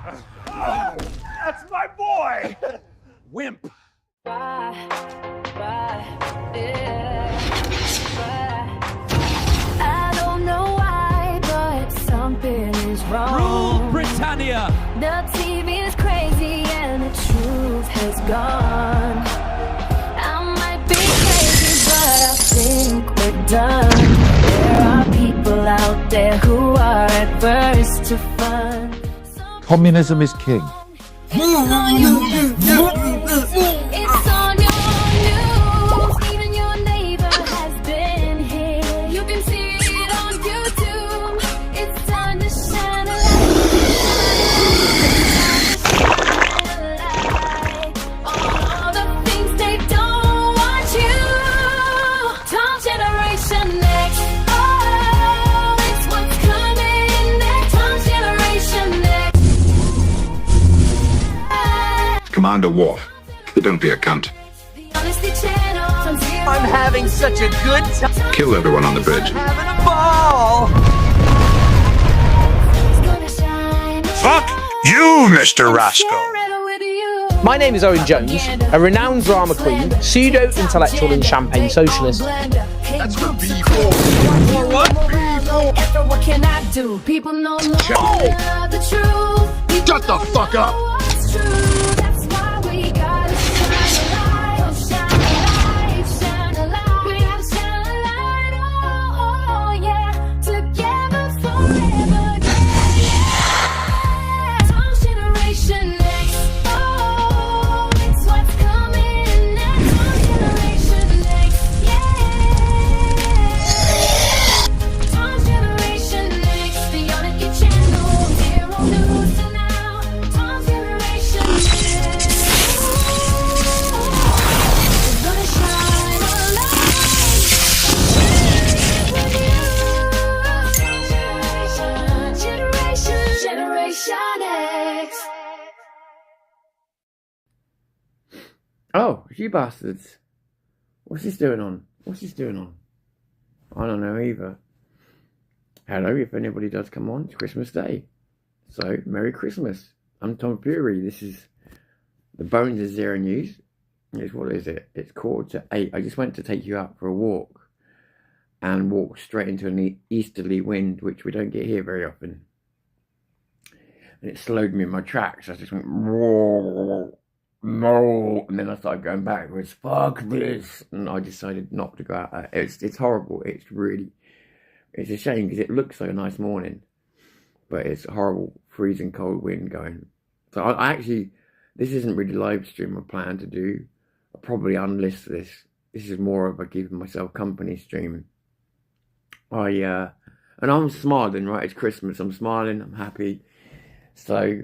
That's my boy! Wimp. I don't know why, but something is wrong. Rule Britannia! The TV is crazy and the truth has gone. I might be crazy, but I think we're done. There are people out there who are adverse to fun. Communism is king. It's on your news. Even your neighbor has been here. You can see it on YouTube. It's time to shine a light on all the things they don't want you. Tom Generation Next. Oh, it's what's coming next. Tom Generation Next. Commander Worf, don't be a cunt. I'm having such a good time. Kill everyone on the bridge. Having a ball! Fuck you, Mr. Rascal. My name is Owen Jones, a renowned drama queen, pseudo-intellectual and champagne socialist. That's for B4. What can I do? People know the truth. Shut the fuck up. What's true? That's why we gotta shine a light. Shine a light, shine a light. We gotta shine a light. Oh, yeah. Together forever. Yeah. Tom Generation Next. Oh, it's what's coming next. Tom Generation Next. Yeah. Tom Generation Next. The Unity Channel. Zero News to now. Tom Generation Next. We're gonna shine a light. Generation X. Oh, you bastards. What's this doing on? What's this doing on? I don't know either. Hello, if anybody does come on, it's Christmas Day. So, Merry Christmas. I'm Tom Fury. This is the Bones of Zero News. What is it? It's 7:45. I just went to take you out for a walk and walked straight into an easterly wind, which we don't get here very often. And it slowed me in my tracks. I just went, whoa, no. And then I started going backwards. Fuck this. And I decided not to go out. It's horrible. It's a shame because it looks like a nice morning. But it's a horrible, freezing cold wind going. So I actually, this isn't really live stream I plan to do. I'll probably unlist this. This is more of a giving myself company stream. And I'm smiling, right? It's Christmas. I'm smiling. I'm happy. So,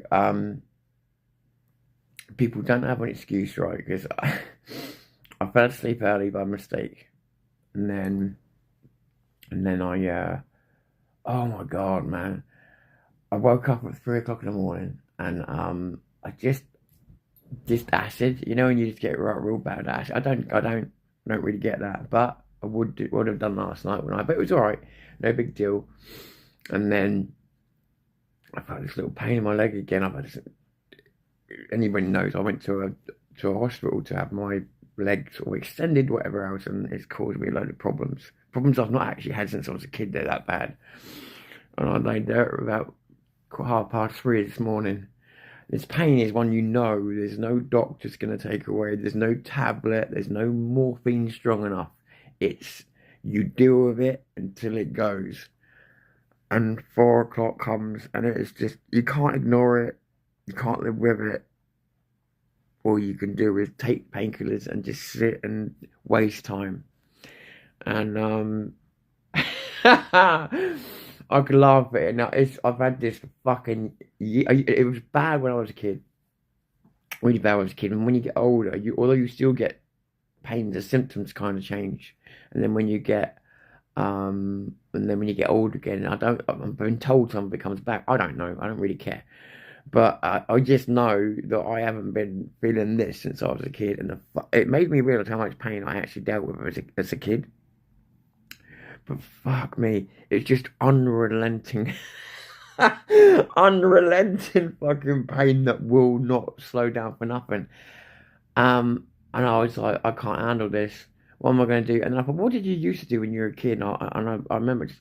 people don't have an excuse, right? Because I fell asleep early by mistake. And then I, oh my God, man. I woke up at 3 o'clock in the morning and I just acid, you know, and you just get real bad acid. I don't really get that, but I would have done last night but it was alright, no big deal. And then I felt this little pain in my leg again. Anybody knows I went to a hospital to have my leg sort of extended, whatever else, and it's caused me a load of problems I've not actually had since I was a kid. They're that bad. And I laid there about 3:30 this morning. This pain is one you know there's no doctor's going to take away. There's no tablet. There's no morphine strong enough. It's you deal with it until it goes. And 4 o'clock comes and it's just, you can't ignore it. You can't live with it. All you can do is take painkillers and just sit and waste time. And I could laugh at it. Now, I've had this fucking year. It was bad when I was a kid. Really bad when I was a kid. And when you get older, although you still get pain, the symptoms kind of change. And then when you get older again, I've been told something comes back. I don't know. I don't really care. But I just know that I haven't been feeling this since I was a kid. And it made me realise how much pain I actually dealt with as a kid. But fuck me, it's just unrelenting unrelenting fucking pain that will not slow down for nothing. And I was like, I can't handle this. What am I going to do? And then I thought, what did you used to do when you were a kid? And I remember I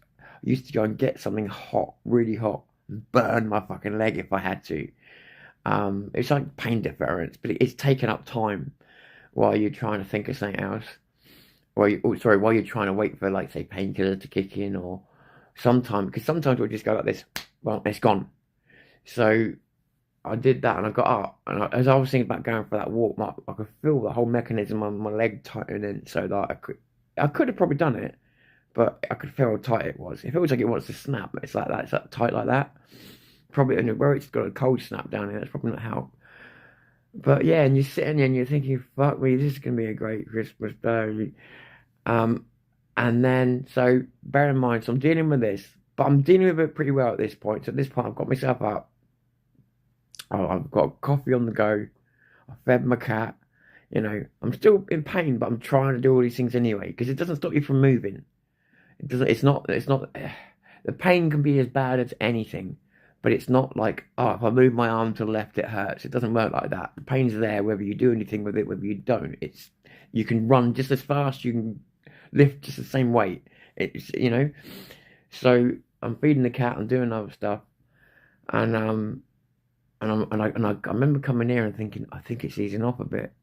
used to go and get something hot, really hot, and burn my fucking leg if I had to. It's like pain deference, but it's taking up time while you're trying to think of something else. While you're trying to wait for, like, say, painkillers to kick in, or because sometimes we'll just go like this, well, it's gone. So I did that, and I got up, and as I was thinking about going for that walk, I could feel the whole mechanism of my leg tightening, so that I could have probably done it, but I could feel how tight it was. If it was like it wants to snap, it's like that, it's like tight like that. Probably where it's got a cold snap down here, that's probably not how. But yeah, and you're sitting there and you're thinking, fuck me, this is going to be a great Christmas day. And then, so bear in mind, so I'm dealing with this, but I'm dealing with it pretty well at this point. So at this point, I've got myself up. Oh, I've got coffee on the go. I fed my cat. You know, I'm still in pain, but I'm trying to do all these things anyway, because it doesn't stop you from moving. It doesn't. It's not. The pain can be as bad as anything. But it's not like, oh, if I move my arm to the left, it hurts. It doesn't work like that. The pain's there whether you do anything with it, whether you don't. You can run just as fast, you can lift just the same weight. It's, you know. So I'm feeding the cat, I'm doing other stuff, and I remember coming here and thinking, I think it's easing off a bit.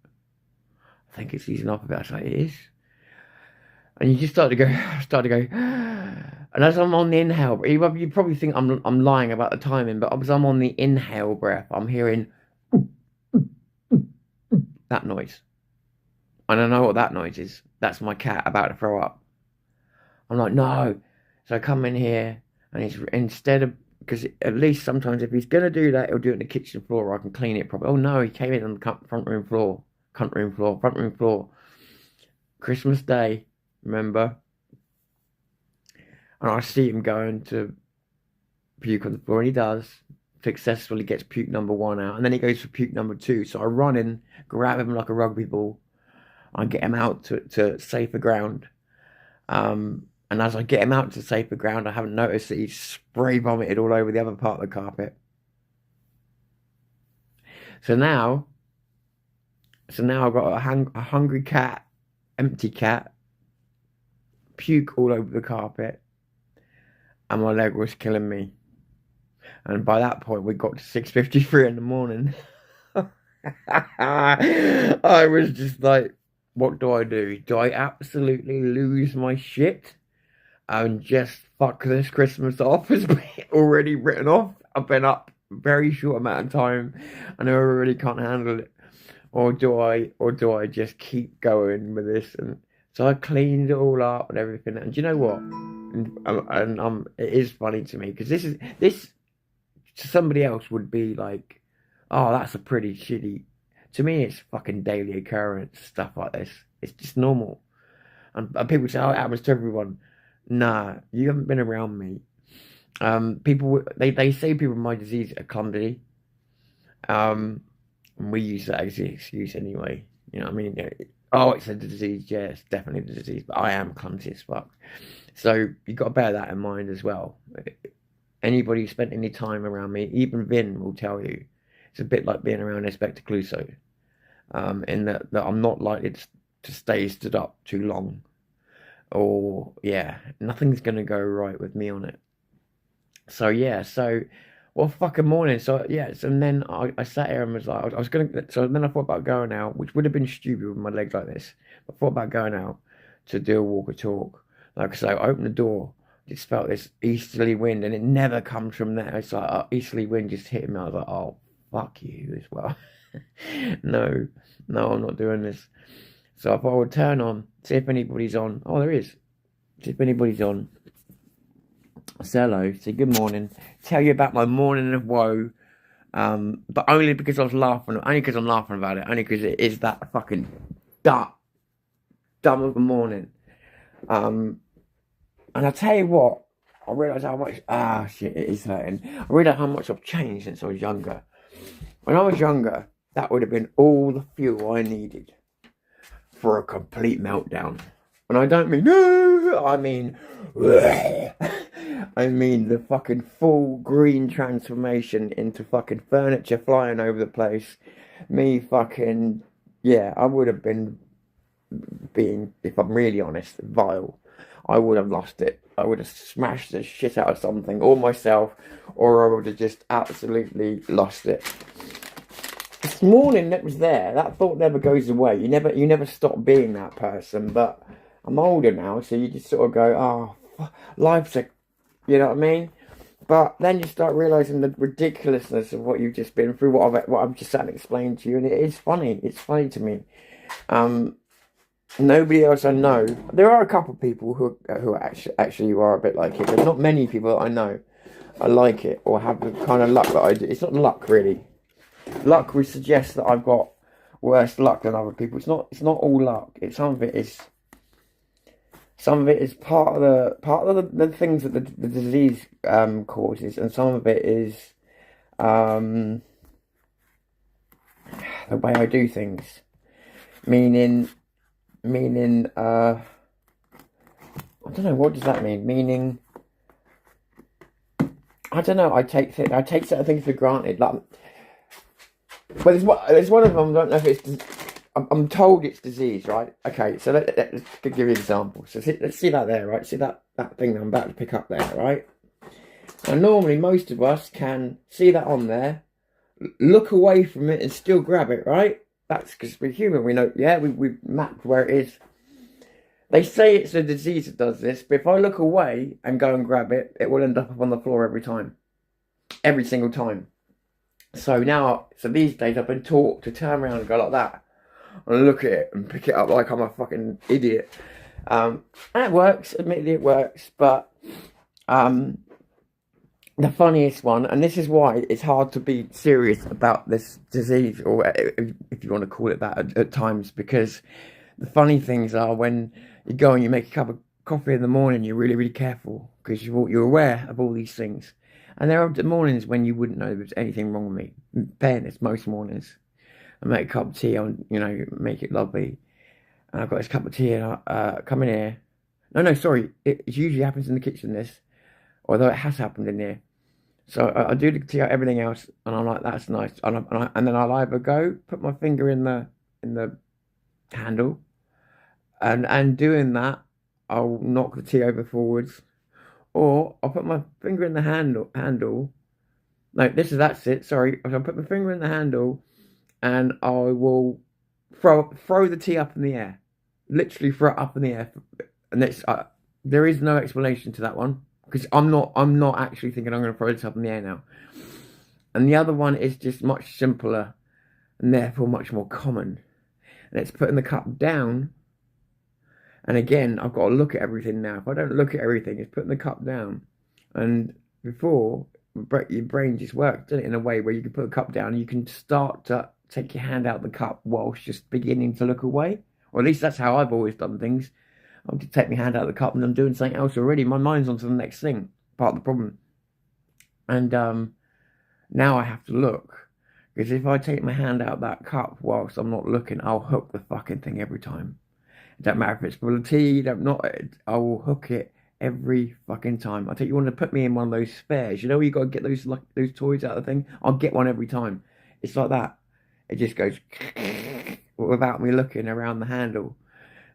I was like, it is. And you just start to go, and as I'm on the inhale, you probably think I'm lying about the timing, but as I'm on the inhale breath, I'm hearing that noise. And I know what that noise is. That's my cat about to throw up. I'm like, no. So I come in here, and instead of, because at least sometimes if he's going to do that, he'll do it on the kitchen floor, or I can clean it properly. Oh no, he came in on the front room floor. Christmas Day. Remember? And I see him going to puke on the floor, and he does. Successfully gets puke number 1 out, and then he goes for puke number 2. So I run in, grab him like a rugby ball, and get him out to safer ground. And as I get him out to safer ground, I haven't noticed that he's spray vomited all over the other part of the carpet. So now I've got a hungry cat, empty cat, puke all over the carpet, and my leg was killing me. And by that point, we got to 6:53 in the morning. I was just like, what do I do? Do I absolutely lose my shit and just fuck this Christmas off? It's already written off. I've been up a very short amount of time, and I really can't handle it. Or do I just keep going with this? And so I cleaned it all up and everything. And do you know what? And it is funny to me, because this to somebody else would be like, oh, that's a pretty shitty. To me, it's fucking daily occurrence, stuff like this. It's just normal. And people say, oh, it happens to everyone. Nah, you haven't been around me. People, they say people with my disease are clumsy. And we use that as the excuse anyway. You know what I mean? Oh, it's a disease. Yeah, it's definitely a disease. But I am clumsy as fuck. So you've got to bear that in mind as well. Anybody who spent any time around me, even Vin will tell you, it's a bit like being around Inspector Clouseau. In that I'm not likely to stay stood up too long. Or, yeah, nothing's going to go right with me on it. So, yeah, well, fucking morning. So, yeah, so and then I sat here and was like, I was going to, so then I thought about going out, which would have been stupid with my legs like this. I thought about going out to do a walk or talk. Like I say, I opened the door, just felt this easterly wind, and it never comes from there. It's like, easterly wind just hit me. I was like, oh, fuck you as well. No, I'm not doing this. So if I would turn on, see if anybody's on. Oh, there is. See if anybody's on. Say hello, say good morning, tell you about my morning of woe, but only because I was laughing, only because I'm laughing about it, only because it is that fucking dumb of a morning. And I tell you what, I realise how much, shit, it is hurting. I realise how much I've changed since I was younger. When I was younger, that would have been all the fuel I needed for a complete meltdown. And I don't mean, no, I mean, I mean the fucking full green transformation into fucking furniture flying over the place. Me fucking, yeah, I would have been being, if I'm really honest, vile. I would have lost it. I would have smashed the shit out of something, or myself, or I would have just absolutely lost it. This morning that was there, that thought never goes away. You never stop being that person. But I'm older now, so you just sort of go, oh, life's a, you know what I mean? But then you start realising the ridiculousness of what you've just been through, what I've just sat and explained to you, and it is funny. It's funny to me. Nobody else I know. There are a couple of people who actually are a bit like it, but not many people that I know are like it or have the kind of luck that I do. It's not luck really. Luck would suggest that I've got worse luck than other people. It's not all luck. Some of it is part of the things that the disease causes, and some of it is the way I do things. Meaning I don't know, what does that mean? Meaning, I don't know. I take certain things for granted. Like, but there's one of them. I don't know if it's. I'm told it's disease, right? Okay, so let's give you an example. So let's see that there, right? See that thing that I'm about to pick up there, right? And normally, most of us can see that on there, look away from it, and still grab it, right? That's because we're human. We know, yeah, we've mapped where it is. They say it's a disease that does this, but if I look away and go and grab it, it will end up on the floor every time. Every single time. So these days I've been taught to turn around and go like that. And look at it and pick it up like I'm a fucking idiot. And it works, admittedly it works, but the funniest one, and this is why it's hard to be serious about this disease, or if you want to call it that at times, because the funny things are when you go and you make a cup of coffee in the morning, you're really, really careful because you're aware of all these things. And there are mornings when you wouldn't know there's anything wrong with me. In fairness, most mornings. I make a cup of tea, and make it lovely. And I've got this cup of tea, and I come in here. No, sorry. It usually happens in the kitchen, this. Although it has happened in here. So I do the tea out, everything else, and I'm like, that's nice. And then I'll either go, put my finger in the handle, and doing that, I'll knock the tea over forwards. Or I'll put my finger in the handle. No, that's it. Sorry. I'll put my finger in the handle, and I will throw the tea up in the air. Literally throw it up in the air. And there is no explanation to that one, because I'm not actually thinking I'm going to throw this up in the air now. And the other one is just much simpler, and therefore much more common. And it's putting the cup down. And again, I've got to look at everything now. If I don't look at everything, it's putting the cup down. And before, your brain just works, doesn't it, in a way where you can put a cup down and you can start to take your hand out of the cup whilst just beginning to look away. Or at least that's how I've always done things. I'll just take my hand out of the cup and I'm doing something else already. My mind's on to the next thing. Part of the problem. And now I have to look. Because if I take my hand out of that cup whilst I'm not looking, I'll hook the fucking thing every time. It don't matter if it's full of tea, I will hook it every fucking time. I think you want to put me in one of those spares. You know where you got to get those toys out of the thing? I'll get one every time. It's like that. It just goes without me looking around the handle.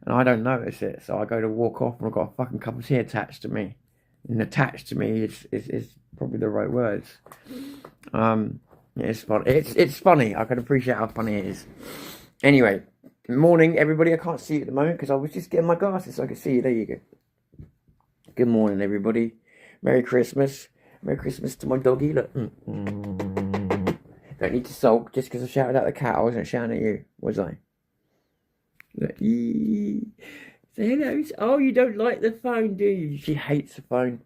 And I don't notice it. So I go to walk off and I've got a fucking cup of tea attached to me. And attached to me is probably the right words. It's funny. It's funny. I can appreciate how funny it is. Anyway. Morning, everybody. I can't see you at the moment because I was just getting my glasses so I could see you. There you go. Good morning, everybody. Merry Christmas. Merry Christmas to my doggy. Look. Don't need to sulk just because I shouted at the cat. I wasn't shouting at you, was I? Look. Say hello. Oh, you don't like the phone, do you? She hates the phone.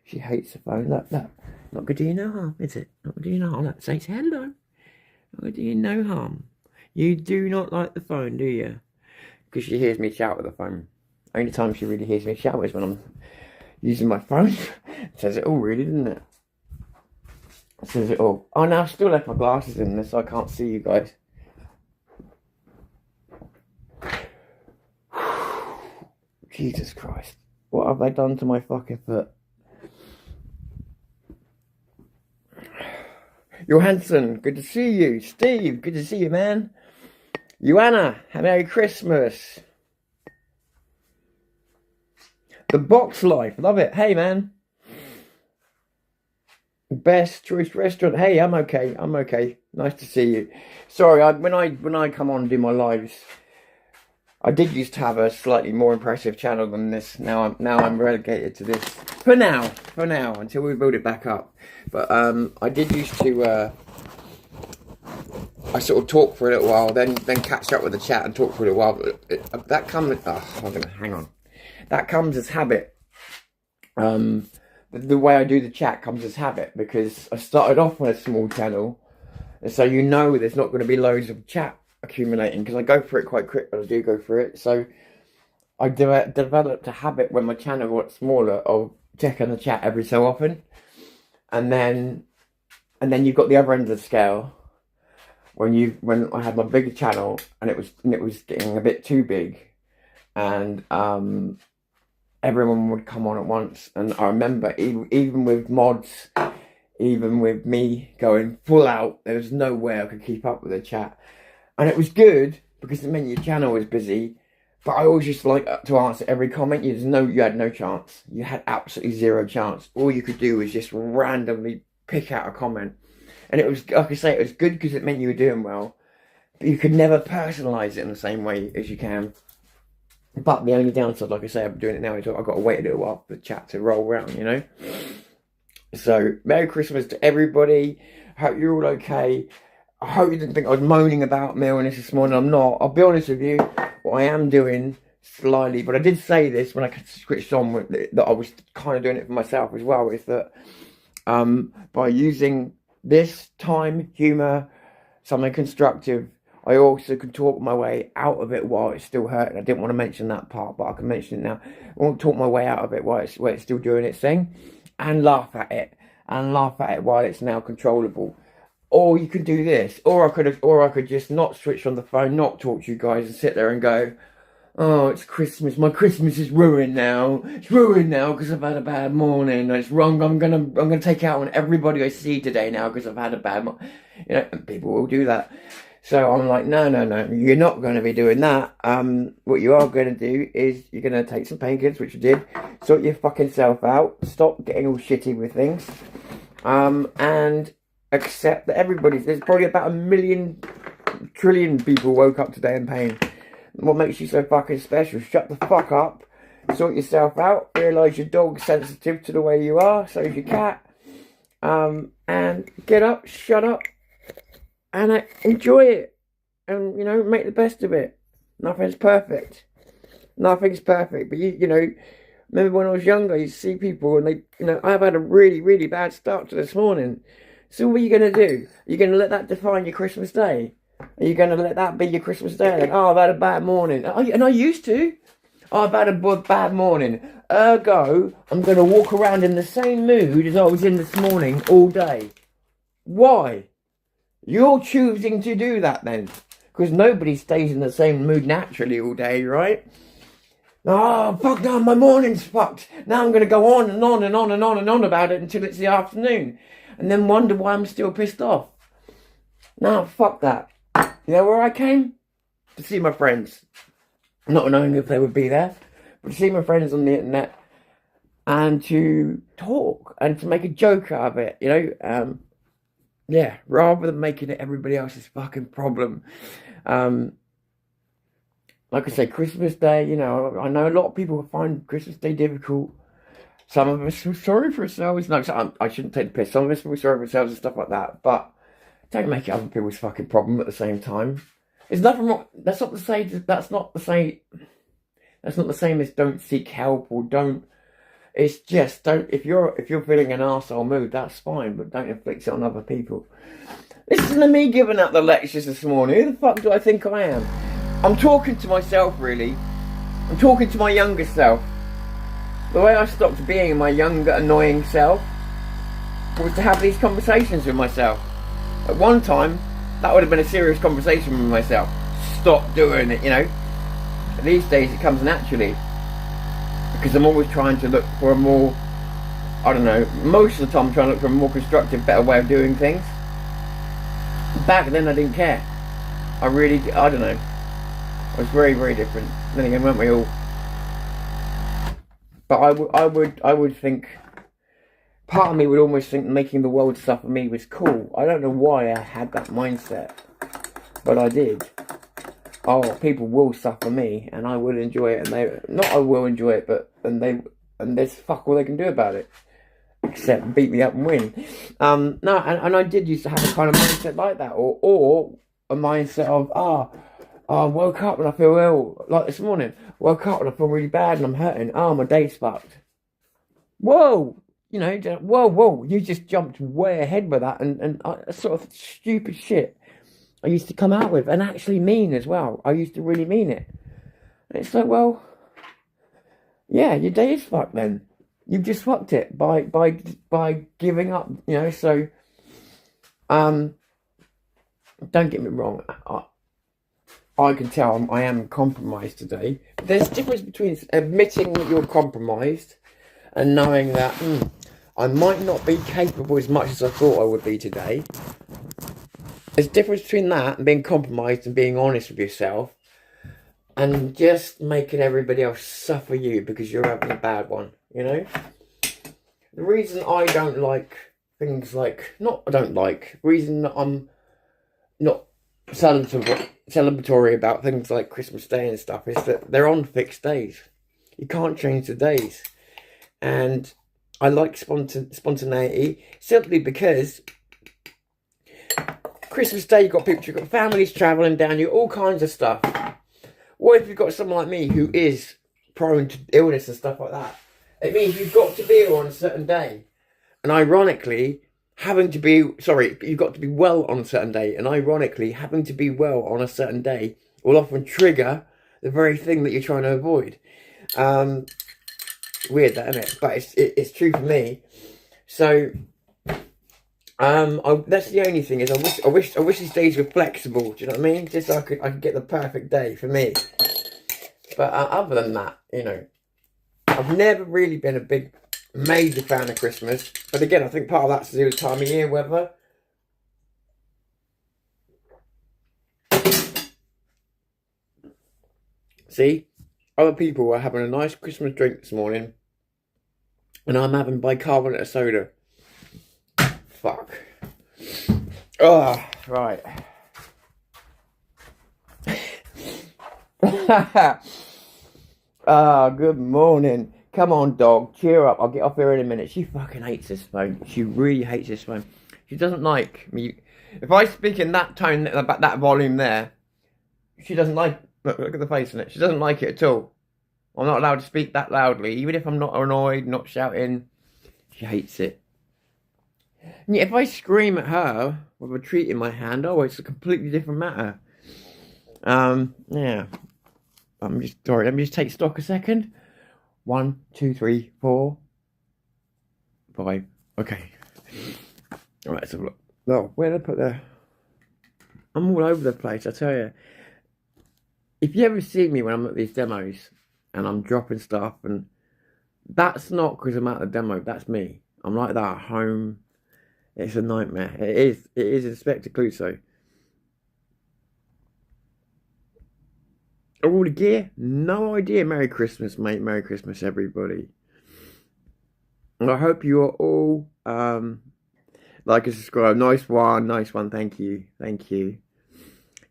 She hates the phone. Look. Not going to do you no harm, is it? Not going to do you no harm. Look, say hello. Not going to do you no harm. You do not like the phone, do you? Because she hears me shout with the phone. Only time she really hears me shout is when I'm using my phone. It says it all, really, doesn't it? It says it all. Oh, no, I still left my glasses in there, so I can't see you guys. Jesus Christ. What have they done to my fucking foot? Johansson, good to see you. Steve, good to see you, man. Joanna, Merry Christmas. The Box Life, love it. Hey, man. Best Choice Restaurant. Hey, I'm okay. I'm okay. Nice to see you. Sorry, when I come on and do my lives, I did used to have a slightly more impressive channel than this. Now I'm relegated to this for now, until we build it back up. But I did used to I sort of talk for a little while, then catch up with the chat and talk for a little while. But that comes. Hang on. That comes as habit. The way I do the chat comes as habit because I started off on a small channel, and so there's not going to be loads of chat accumulating because I go through it quite quick, but I do go through it. So I developed a habit when my channel got smaller of checking the chat every so often, and then you've got the other end of the scale when I had my bigger channel and it was getting a bit too big, and everyone would come on at once. And I remember even with mods, even with me going full out, there was no way I could keep up with the chat. And it was good because it meant your channel was busy, but I always used to like to answer every comment. You had no chance. You had absolutely zero chance. All you could do was just randomly pick out a comment. And it was, like I say, it was good because it meant you were doing well, but you could never personalise it in the same way as you can. But the only downside, like I say, I'm doing it now, is I've got to wait a little while for the chat to roll around, So, Merry Christmas to everybody. Hope you're all okay. I hope you didn't think I was moaning about me on this morning. I'm not. I'll be honest with you. What I am doing slightly, but I did say this when I switched on that I was kind of doing it for myself as well, is that by using this time, humour, something constructive, I also can talk my way out of it while it's still hurting. I didn't want to mention that part, but I can mention it now. I want to talk my way out of it while it's still doing its thing, and laugh at it while it's now controllable. Or you could do this, or I could just not switch on the phone, not talk to you guys, and sit there and go, "Oh, it's Christmas. My Christmas is ruined now. It's ruined now because I've had a bad morning. It's wrong. I'm gonna take out on everybody I see today now because I've had a bad morning." And people will do that. So I'm like, no, you're not going to be doing that. What you are going to do is you're going to take some painkillers, which you did, sort your fucking self out, stop getting all shitty with things, and accept that there's probably about 1 trillion people woke up today in pain. What makes you so fucking special? Shut the fuck up, sort yourself out, realise your dog's sensitive to the way you are, so is your cat, and get up, shut up, and enjoy it, and make the best of it. Nothing's perfect, but remember when I was younger, you see people and they, I've had a really, really bad start to this morning. So what are you going to do? Are you going to let that define your Christmas day? Are you going to let that be your Christmas day? Like, oh, I've had a bad morning. And I used to. Oh, I've had a bad morning. Ergo, I'm going to walk around in the same mood as I was in this morning all day. Why? You're choosing to do that then. Because nobody stays in the same mood naturally all day, right? Oh, fuck no, my morning's fucked. Now I'm going to go on and on and on and on and on about it until it's the afternoon. And then wonder why I'm still pissed off. No, fuck that. You know where I came? To see my friends. Not knowing if they would be there. But to see my friends on the internet. And to talk. And to make a joke out of it, Yeah, rather than making it everybody else's fucking problem. Like I say, Christmas Day, I know a lot of people find Christmas Day difficult. Some of us feel sorry for ourselves. No, I shouldn't take the piss. Some of us feel sorry for ourselves and stuff like that. But don't make it other people's fucking problem at the same time. There's nothing wrong. That's not the same as don't seek help or don't. It's just don't. If you're feeling an arsehole mood, that's fine, but don't inflict it on other people. Listen to me giving out the lectures this morning. Who the fuck do I think I am? I'm talking to myself, really. I'm talking to my younger self. The way I stopped being my younger, annoying self was to have these conversations with myself. At one time, that would have been a serious conversation with myself. Stop doing it, These days, it comes naturally. Because I'm always trying to look for a more, most of the time I'm trying to look for a more constructive, better way of doing things. Back then I didn't care. I don't know. I was very, very different. Then again, weren't we all? But I would think, part of me would almost think making the world suffer me was cool. I don't know why I had that mindset, but I did. Oh, people will suffer me, and I will enjoy it, and I will enjoy it, but and there's fuck all they can do about it, except beat me up and win. No, and I did used to have a kind of mindset like that, or a mindset of I woke up and I feel ill, like this morning. Woke up and I feel really bad and I'm hurting. Oh, my day's fucked. Whoa, you know, whoa, you just jumped way ahead with that, and sort of stupid shit I used to come out with, and actually mean as well. I used to really mean it. And it's like, well, yeah, your day is fucked then. You've just fucked it by giving up, you know. So, don't get me wrong. I can tell I am compromised today. There's a difference between admitting that you're compromised and knowing that I might not be capable as much as I thought I would be today. There's a difference between that and being compromised and being honest with yourself and just making everybody else suffer you because you're having a bad one, you know? The reason I don't like things like... reason that I'm not celebratory about things like Christmas Day and stuff is that they're on fixed days. You can't change the days. And I like spontaneity simply because Christmas Day you've got families travelling down you, all kinds of stuff. What if you've got someone like me who is prone to illness and stuff like that? It means you've got to be ill on a certain day. And ironically, you've got to be well on a certain day. And ironically, having to be well on a certain day will often trigger the very thing that you're trying to avoid. Weird that, isn't it? But it's true for me. So, that's the only thing is I wish these days were flexible. Do you know what I mean? Just so I could get the perfect day for me. But other than that, you know, I've never really been a big major fan of Christmas, but again, I think part of that's to do with time of year, weather. See, other people are having a nice Christmas drink this morning, and I'm having bicarbonate of soda. Fuck. Oh, right. Good morning. Come on, dog, cheer up. I'll get off here in a minute. She fucking hates this phone. She really hates this phone. She doesn't like me. If I speak in that tone, that volume there, she doesn't like... Look at the face in it. She doesn't like it at all. I'm not allowed to speak that loudly. Even if I'm not annoyed, not shouting, she hates it. And yet if I scream at her with a treat in my hand, oh, it's a completely different matter. Yeah. Let me just take stock a second. 1, 2, 3, 4, 5. Okay. Alright, let's have a look. Oh, where did I put the... I'm all over the place, I tell you. If you ever see me when I'm at these demos and I'm dropping stuff, and that's not because I'm at the demo, that's me. I'm like that at home. It's a nightmare. It is Inspector Clouseau. All the gear? No idea. Merry Christmas, mate. Merry Christmas, everybody. And I hope you are all like and subscribe. Nice one. Thank you.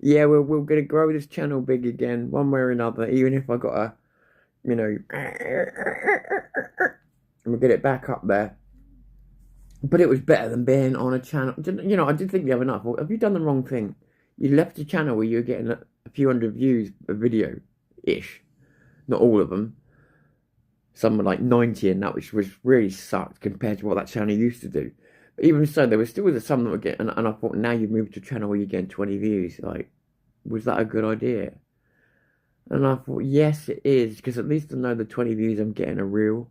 Yeah, we're going to grow this channel big again, one way or another. Even if I got to, you know, we'll get it back up there. But it was better than being on a channel. You know, I did think the other night, well, have you done the wrong thing? You left a channel where you're getting a few hundred views a video-ish. Not all of them. Some were like 90 and that, which was really sucked compared to what that channel used to do. But even so, there was still some that were getting, and I thought, now you've moved to a channel where you're getting 20 views. Like, was that a good idea? And I thought, yes, it is, because at least I know the 20 views I'm getting are real.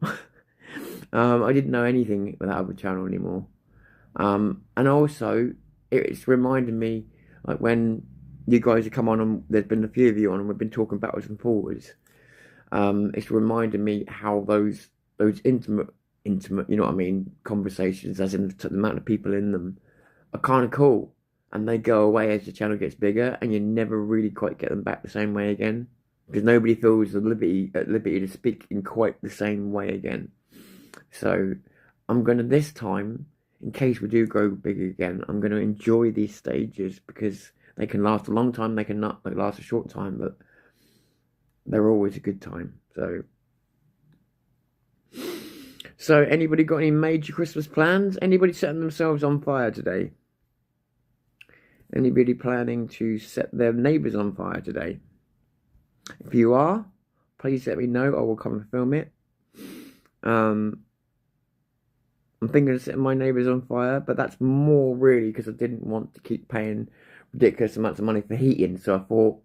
I didn't know anything with that other channel anymore. And also, it's reminded me, like when you guys have come on and there's been a few of you on and we've been talking backwards and forwards, it's reminded me how those intimate, you know what I mean, conversations, as in the amount of people in them, are kind of cool. and they go away as the channel gets bigger, and you never really quite get them back the same way again, because nobody feels at liberty to speak in quite the same way again. So I'm going to, this time, in case we do grow big again, I'm going to enjoy these stages, because they can last a long time, they can not last a short time, but they're always a good time. So anybody got any major Christmas plans? Anybody setting themselves on fire today? Anybody planning to set their neighbours on fire today? If you are, please let me know. I will come and film it. I'm thinking of setting my neighbours on fire, but that's more really because I didn't want to keep paying ridiculous amounts of money for heating. So I thought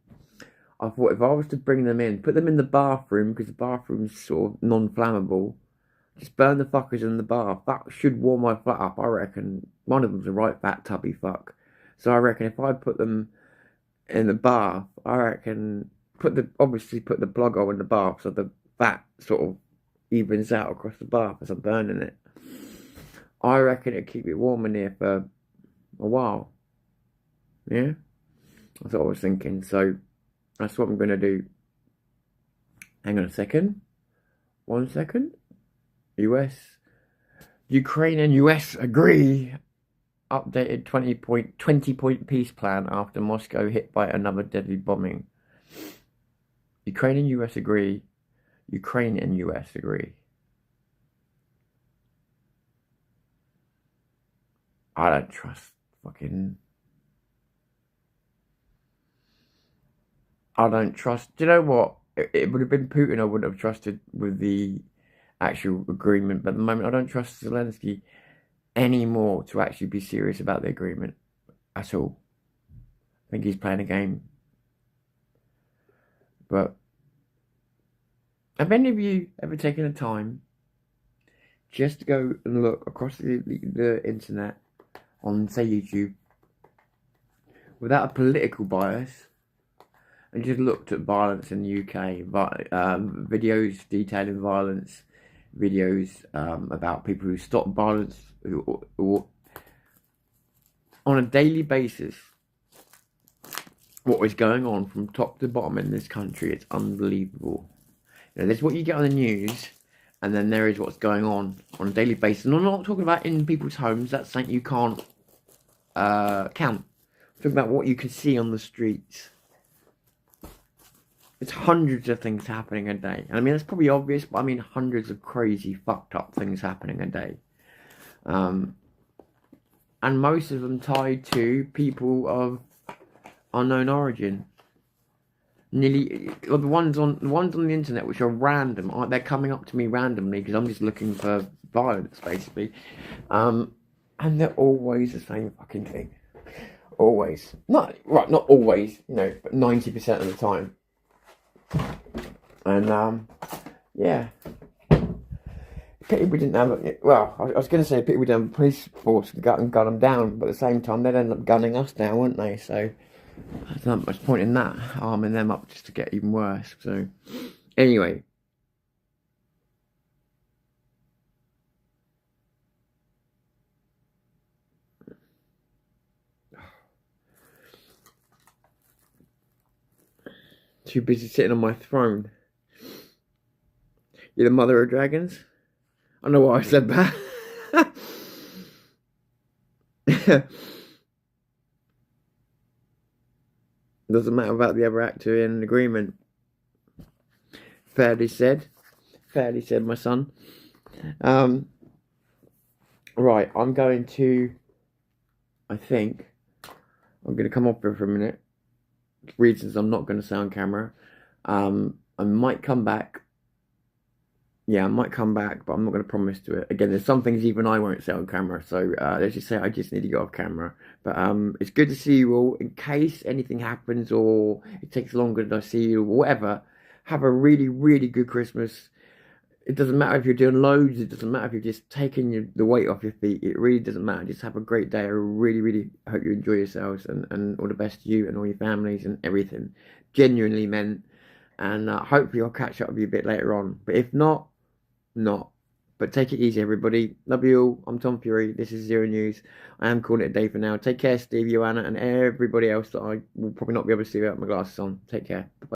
if I was to bring them in, put them in the bathroom, because the bathroom's sort of non-flammable, just burn the fuckers in the bath. That should warm my flat up. I reckon one of them's a right fat tubby fuck. So I reckon if I put them in the bath, I reckon obviously put the plug on in the bath so the fat sort of evens out across the bath as I'm burning it. I reckon it'll keep it warm in here for a while. Yeah? That's what I was thinking. So that's what I'm going to do. Hang on a second. 1 second. Ukraine and US agree. Updated 20-point peace plan after Moscow hit by another deadly bombing. Ukraine and US agree. Ukraine and US agree. I don't trust fucking... I don't trust... Do you know what? It would have been Putin I would have trusted with the actual agreement, but at the moment I don't trust Zelensky anymore to actually be serious about the agreement at all. I think he's playing a game. But have any of you ever taken the time just to go and look across the internet on, say, YouTube, without a political bias, and just looked at violence in the UK, videos detailing violence, videos about people who stop violence, who on a daily basis, what is going on from top to bottom in this country? It's unbelievable. You know, there's what you get on the news, and then there is what's going on a daily basis. And I'm not talking about in people's homes. That's something you can't count. I'm talking about what you can see on the streets. It's hundreds of things happening a day. And I mean, it's probably obvious, but I mean hundreds of crazy, fucked up things happening a day. And most of them tied to people of unknown origin. Nearly, the ones on the internet which are random, they're coming up to me randomly because I'm just looking for violence, basically. And they're always the same fucking thing. Always. Not always, you know, but 90% of the time. And yeah, pity we didn't have it. Well, I was going to say pity we didn't have a police force and gun them down, but at the same time they'd end up gunning us down, wouldn't they? So there's not much point in that, arming them up just to get even worse. So anyway, too busy sitting on my throne. You're the mother of dragons? I don't know why I said that. Doesn't matter about the other actor in agreement. Fairly said, my son. Right, I'm going to come off here for a minute. Reasons I'm not going to say on camera. I might come back. Yeah, I might come back, but I'm not going to promise to it. Again, there's some things even I won't say on camera, so let's just say I just need to go off camera. But it's good to see you all. In case anything happens or it takes longer than I see you or whatever, have a really, really good Christmas. It doesn't matter if you're doing loads. It doesn't matter if you're just taking the weight off your feet. It really doesn't matter. Just have a great day. I really, really hope you enjoy yourselves and all the best to you and all your families and everything. Genuinely meant. And hopefully I'll catch up with you a bit later on. But if not, But take it easy, everybody. Love you all. I'm Tom Fury. This is Zero News. I am calling it a day for now. Take care, Steve, Joanna, and everybody else that I will probably not be able to see without my glasses on. Take care. Bye-bye.